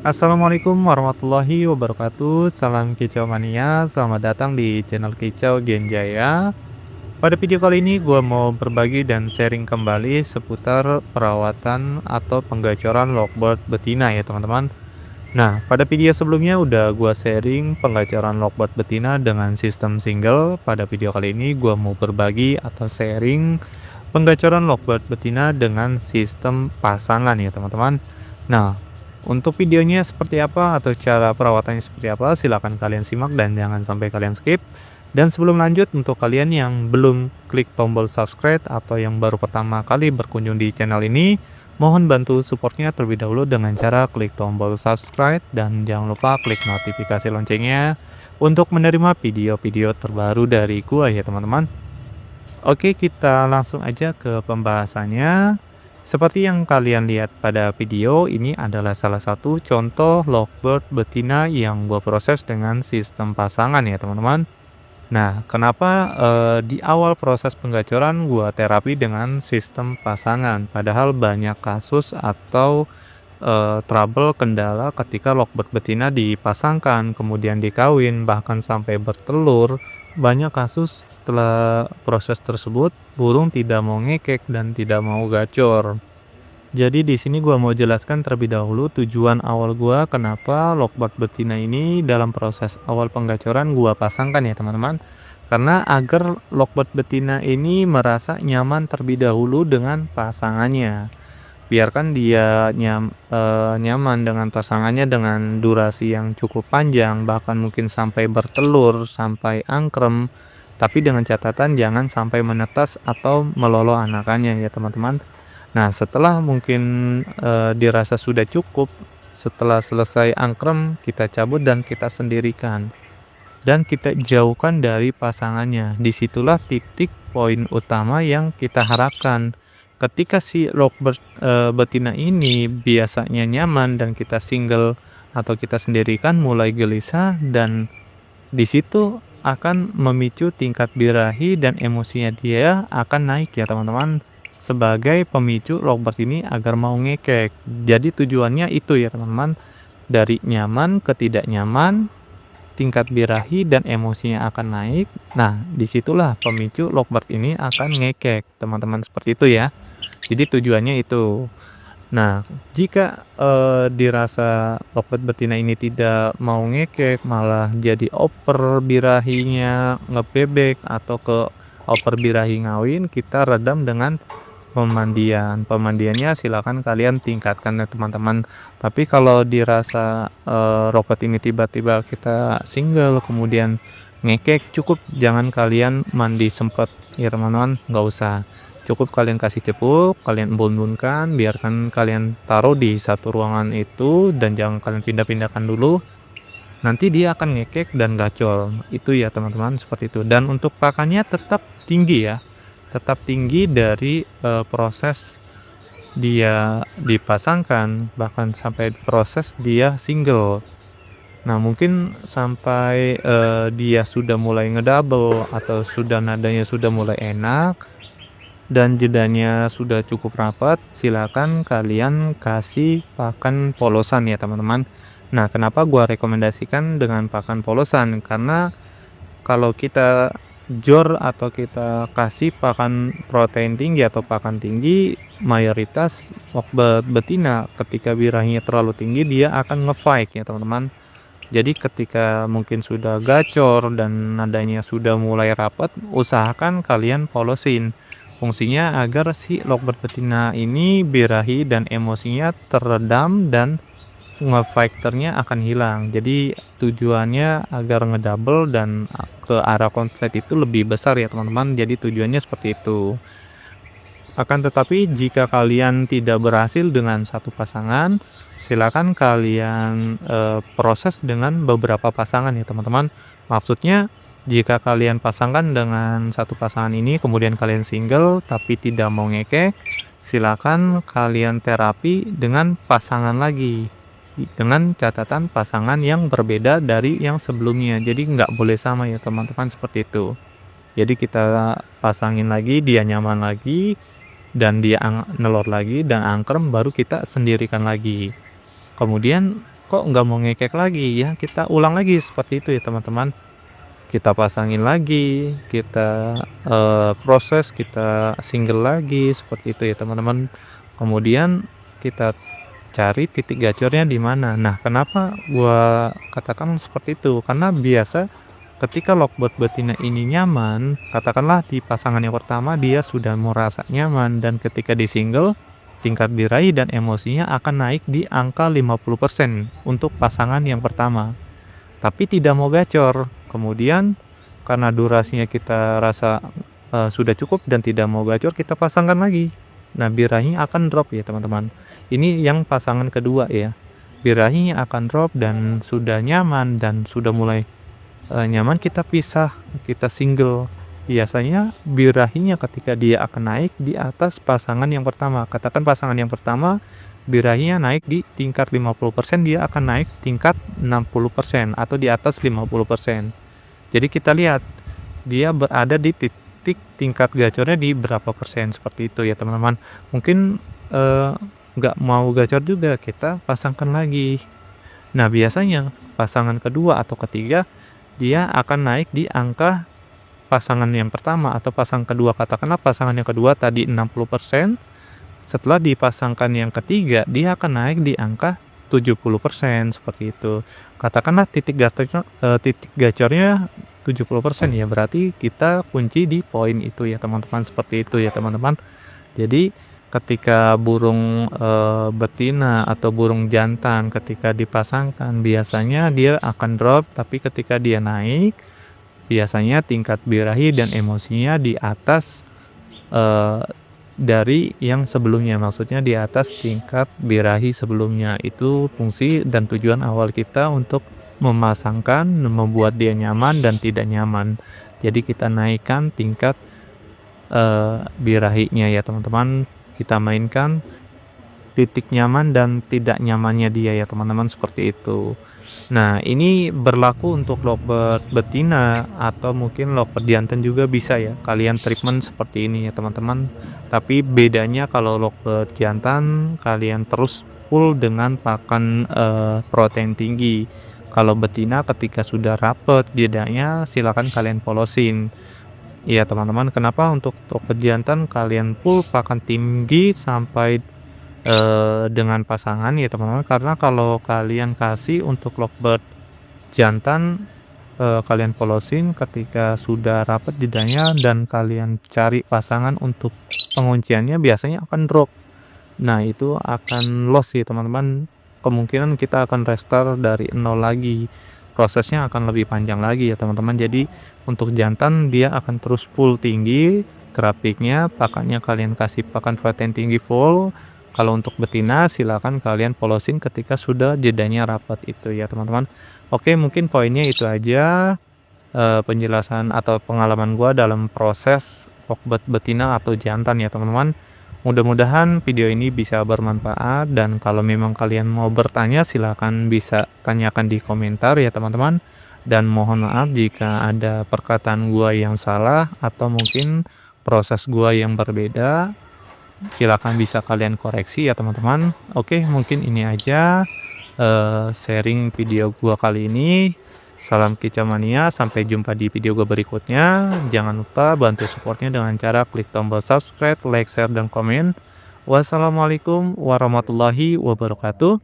Assalamualaikum warahmatullahi wabarakatuh. Salam kicau mania. Selamat datang di channel Kicau Genjaya. Pada video kali ini gue mau berbagi dan sharing kembali seputar perawatan atau penggacoran lovebird betina ya teman-teman. Nah, pada video sebelumnya udah gue sharing penggacoran lovebird betina dengan sistem single. Pada video kali ini gue mau berbagi atau sharing penggacoran lovebird betina dengan sistem pasangan ya teman-teman. Nah, untuk videonya seperti apa atau cara perawatannya seperti apa, silahkan kalian simak dan jangan sampai kalian skip. Dan sebelum lanjut, untuk kalian yang belum klik tombol subscribe atau yang baru pertama kali berkunjung di channel ini, mohon bantu supportnya terlebih dahulu dengan cara klik tombol subscribe dan jangan lupa klik notifikasi loncengnya untuk menerima video-video terbaru dari gua ya teman-teman. Oke, kita langsung aja ke pembahasannya. Seperti yang kalian lihat pada video, ini adalah salah satu contoh lovebird betina yang gue proses dengan sistem pasangan ya teman-teman. Nah, kenapa di awal proses penggacoran gue terapi dengan sistem pasangan? Padahal banyak kasus atau trouble kendala ketika lovebird betina dipasangkan, kemudian dikawin, bahkan sampai bertelur. Banyak kasus setelah proses tersebut, burung tidak mau ngekek dan tidak mau gacor. Jadi di sini gua mau jelaskan terlebih dahulu tujuan awal gua kenapa lovebird betina ini dalam proses awal penggacoran gua pasangkan ya teman-teman. Karena agar lovebird betina ini merasa nyaman terlebih dahulu dengan pasangannya. Biarkan dia nyaman dengan pasangannya dengan durasi yang cukup panjang, bahkan mungkin sampai bertelur, sampai angkrem. Tapi dengan catatan jangan sampai menetas atau melolo anakannya ya teman-teman. Nah, setelah mungkin dirasa sudah cukup, setelah selesai angkrem, kita cabut dan kita sendirikan. Dan kita jauhkan dari pasangannya. Disitulah titik poin utama yang kita harapkan. Ketika si lovebird betina ini biasanya nyaman dan kita single atau kita sendirikan mulai gelisah, dan di situ akan memicu tingkat birahi dan emosinya dia akan naik ya teman-teman, sebagai pemicu lovebird ini agar mau ngekek. Jadi tujuannya itu ya teman-teman, dari nyaman ke tidak nyaman, tingkat birahi dan emosinya akan naik. Nah, disitulah pemicu lovebird ini akan ngekek teman-teman, seperti itu ya. Jadi tujuannya itu. Nah, jika dirasa lovebird betina ini tidak mau ngekek, malah jadi oper birahinya ngebebek atau ke oper birahi ngawin, kita redam dengan pemandian. Pemandiannya silakan kalian tingkatkan ya teman-teman. Tapi kalau dirasa lovebird ini tiba-tiba kita single kemudian ngekek, cukup jangan kalian mandi sempet ya teman-teman, nggak usah. Cukup kalian kasih cepuk, kalian embun-embunkan, biarkan kalian taruh di satu ruangan itu dan jangan kalian pindah-pindahkan dulu. Nanti dia akan ngekek dan gacor. Itu ya teman-teman, seperti itu. Dan untuk pakannya tetap tinggi ya. Tetap tinggi dari proses dia dipasangkan, bahkan sampai proses dia single. Nah, mungkin sampai dia sudah mulai ngedouble atau sudah nadanya sudah mulai enak dan jedanya sudah cukup rapat, silakan kalian kasih pakan polosan ya teman-teman. Nah, kenapa gua rekomendasikan dengan pakan polosan? Karena kalau kita jor atau kita kasih pakan protein tinggi atau pakan tinggi, mayoritas lovebird betina ketika birahinya terlalu tinggi dia akan nge-fight ya teman-teman. Jadi ketika mungkin sudah gacor dan nadanya sudah mulai rapat, usahakan kalian polosin. Fungsinya agar si lovebird betina ini birahi dan emosinya teredam dan nge-fighternya akan hilang. Jadi tujuannya agar ngedouble dan ke arah konslet itu lebih besar ya teman-teman. Jadi tujuannya seperti itu. Akan tetapi jika kalian tidak berhasil dengan satu pasangan, silakan kalian proses dengan beberapa pasangan ya teman-teman. Maksudnya jika kalian pasangkan dengan satu pasangan ini kemudian kalian single tapi tidak mau ngekek, silakan kalian terapi dengan pasangan lagi, dengan catatan pasangan yang berbeda dari yang sebelumnya. Jadi nggak boleh sama ya teman-teman, seperti itu. Jadi kita pasangin lagi, dia nyaman lagi dan dia nelor lagi dan angkrem, baru kita sendirikan lagi. Kemudian kok nggak mau ngekek lagi, ya kita ulang lagi seperti itu ya teman-teman. Kita pasangin lagi, kita proses, kita single lagi seperti itu ya teman-teman. Kemudian kita cari titik gacornya di mana. Nah, kenapa gua katakan seperti itu? Karena biasa ketika lovebird betina ini nyaman, katakanlah di pasangan yang pertama dia sudah merasa nyaman, dan ketika di single, tingkat birahi dan emosinya akan naik di angka 50% untuk pasangan yang pertama. Tapi tidak mau gacor. Kemudian karena durasinya kita rasa sudah cukup dan tidak mau gacor, kita pasangkan lagi. Nah, birahinya akan drop ya teman-teman. Ini yang pasangan kedua ya. Birahinya akan drop dan sudah nyaman dan sudah mulai nyaman, kita pisah, kita single. Biasanya birahinya ketika dia akan naik di atas pasangan yang pertama. Katakan pasangan yang pertama birahinya naik di tingkat 50%, dia akan naik tingkat 60% atau di atas 50%. Jadi kita lihat dia berada di titik tingkat gacornya di berapa persen, seperti itu ya teman-teman. Mungkin nggak mau gacor juga, kita pasangkan lagi. Nah, biasanya pasangan kedua atau ketiga dia akan naik di angka pasangan yang pertama atau pasangan kedua. Katakanlah pasangan yang kedua tadi 60%, setelah dipasangkan yang ketiga dia akan naik di angka 70%, seperti itu. Katakanlah titik gacornya 70% ya, berarti kita kunci di poin itu ya teman-teman, seperti itu ya teman-teman. Jadi ketika burung betina atau burung jantan ketika dipasangkan biasanya dia akan drop, tapi ketika dia naik biasanya tingkat birahi dan emosinya di atas dari yang sebelumnya, maksudnya di atas tingkat birahi sebelumnya. Itu fungsi dan tujuan awal kita untuk memasangkan, membuat dia nyaman dan tidak nyaman. Jadi kita naikkan tingkat birahinya ya teman-teman, kita mainkan titik nyaman dan tidak nyamannya dia ya teman-teman, seperti itu. Nah, ini berlaku untuk lovebird betina atau mungkin lovebird jantan juga bisa ya kalian treatment seperti ini ya teman-teman. Tapi bedanya kalau lovebird jantan kalian terus full dengan pakan protein tinggi. Kalau betina ketika sudah rapet jedanya silakan kalian polosin. Iya teman-teman, kenapa untuk lovebird jantan kalian full pakan tinggi sampai dengan pasangan ya teman-teman, karena kalau kalian kasih untuk lovebird jantan kalian polosin ketika sudah rapet jedanya dan kalian cari pasangan untuk pengunciannya biasanya akan drop. Nah, itu akan loss ya teman-teman, kemungkinan kita akan restart dari nol lagi, prosesnya akan lebih panjang lagi ya teman-teman. Jadi untuk jantan dia akan terus full tinggi grafiknya, pakannya kalian kasih pakan protein tinggi full. Kalau untuk betina silakan kalian polosin ketika sudah jedanya rapat itu ya teman-teman. Oke, mungkin poinnya itu aja penjelasan atau pengalaman gua dalam proses lovebird betina atau jantan ya teman-teman. Mudah-mudahan video ini bisa bermanfaat, dan kalau memang kalian mau bertanya silakan bisa tanyakan di komentar ya teman-teman. Dan mohon maaf jika ada perkataan gua yang salah atau mungkin proses gua yang berbeda, silakan bisa kalian koreksi ya teman-teman. Oke, mungkin ini aja sharing video gua kali ini. Salam kicau mania, sampai jumpa di video gua berikutnya. Jangan lupa bantu supportnya dengan cara klik tombol subscribe, like, share, dan komen. Wassalamualaikum warahmatullahi wabarakatuh.